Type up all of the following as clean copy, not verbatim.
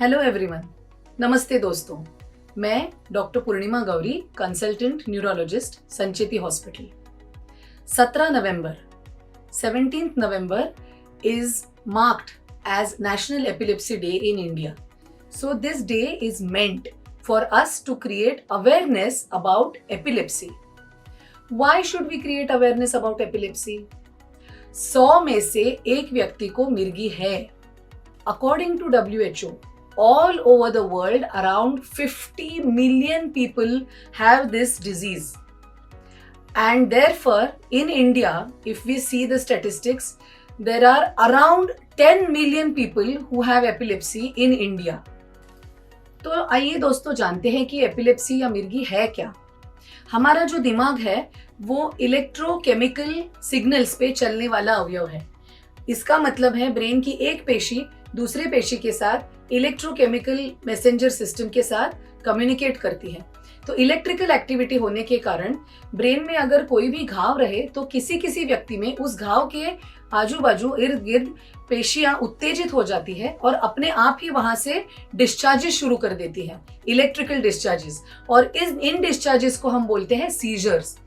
Hello everyone, नमस्ते दोस्तों। मैं doctor Purnima Gauri, consultant neurologist, Sancheti hospital. 17 November 17th November is marked as National Epilepsy Day in India. So this day is meant for us to create awareness about epilepsy. Why should we create awareness about epilepsy? 100 में से एक व्यक्ति को मिर्गी है। According to WHO, all over the world, around 50 million people have this disease. And therefore, in India, if we see the statistics, there are around 10 million people who have epilepsy in India. तो आइए दोस्तों जानते हैं कि epilepsy या मिर्गी है क्या। हमारा जो दिमाग है वो इलेक्ट्रोकेमिकल सिग्नल्स पे चलने वाला अवयव है। इसका मतलब है ब्रेन की एक पेशी दूसरे पेशी के साथ इलेक्ट्रोकेमिकल मैसेंजर सिस्टम के साथ कम्युनिकेट करती है। तो इलेक्ट्रिकल एक्टिविटी होने के कारण ब्रेन में अगर कोई भी घाव रहे तो किसी किसी व्यक्ति में उस घाव के आजू बाजू इर्द गिर्द पेशियां उत्तेजित हो जाती है और अपने आप ही वहां से डिस्चार्जेस शुरू कर देती है, इलेक्ट्रिकल डिस्चार्जेस। और इन डिस्चार्जेस को हम बोलते हैं सीजर्स।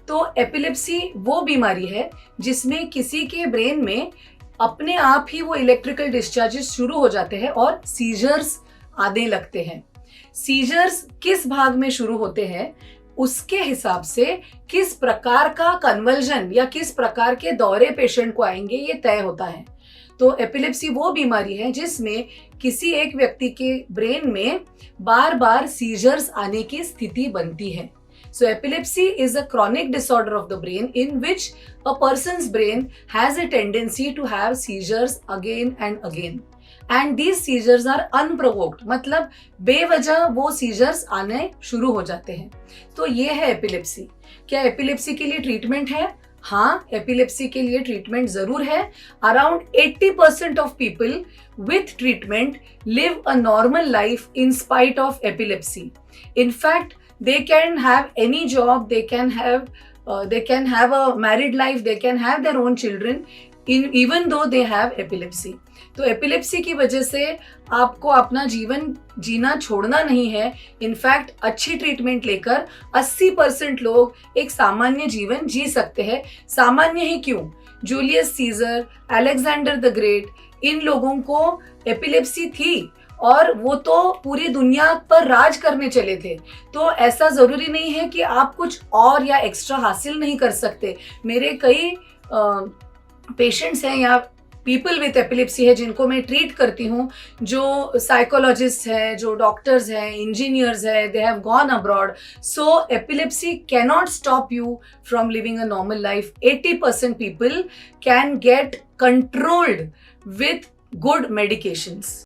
तो एपिलेप्सी वो बीमारी है जिसमें किसी के ब्रेन में अपने आप ही वो इलेक्ट्रिकल डिस्चार्जेस शुरू हो जाते हैं और सीजर्स आने लगते हैं। सीजर्स किस भाग में शुरू होते हैं उसके हिसाब से किस प्रकार का कन्वल्जन या किस प्रकार के दौरे पेशेंट को आएंगे ये तय होता है। तो एपिलेप्सी वो बीमारी है जिसमें किसी एक व्यक्ति के ब्रेन में बार बार सीजर्स आने की स्थिति बनती है। So epilepsy is a chronic disorder of the brain in which a person's brain has a tendency to have seizures again and again. And these seizures are unprovoked, मतलब बेवजह वो seizures आने शुरू हो जाते हैं। तो ये है एपिलेप्सी। क्या एपिलेप्सी के लिए ट्रीटमेंट है? हाँ, एपिलेप्सी के लिए ट्रीटमेंट जरूर है। Around 80% of people with treatment live a normal life in spite of epilepsy. In fact, they can have any job, they can have a married life, they can have their own children even though they have epilepsy. तो epilepsy की वजह से आपको अपना जीवन जीना छोड़ना नहीं है। इनफैक्ट अच्छी ट्रीटमेंट लेकर 80% लोग एक सामान्य जीवन जी सकते हैं। सामान्य ही क्यों, Julius Caesar, Alexander the great, इन लोगों को एपिलेप्सी थी और वो तो पूरी दुनिया पर राज करने चले थे। तो ऐसा जरूरी नहीं है कि आप कुछ और या एक्स्ट्रा हासिल नहीं कर सकते। मेरे कई पेशेंट्स हैं या पीपल विथ एपिलेप्सी है जिनको मैं ट्रीट करती हूँ, जो साइकोलॉजिस्ट है, जो डॉक्टर्स हैं, इंजीनियर्स है, they have gone abroad. So epilepsy cannot stop you from living a normal life. 80% people can get controlled with good medications.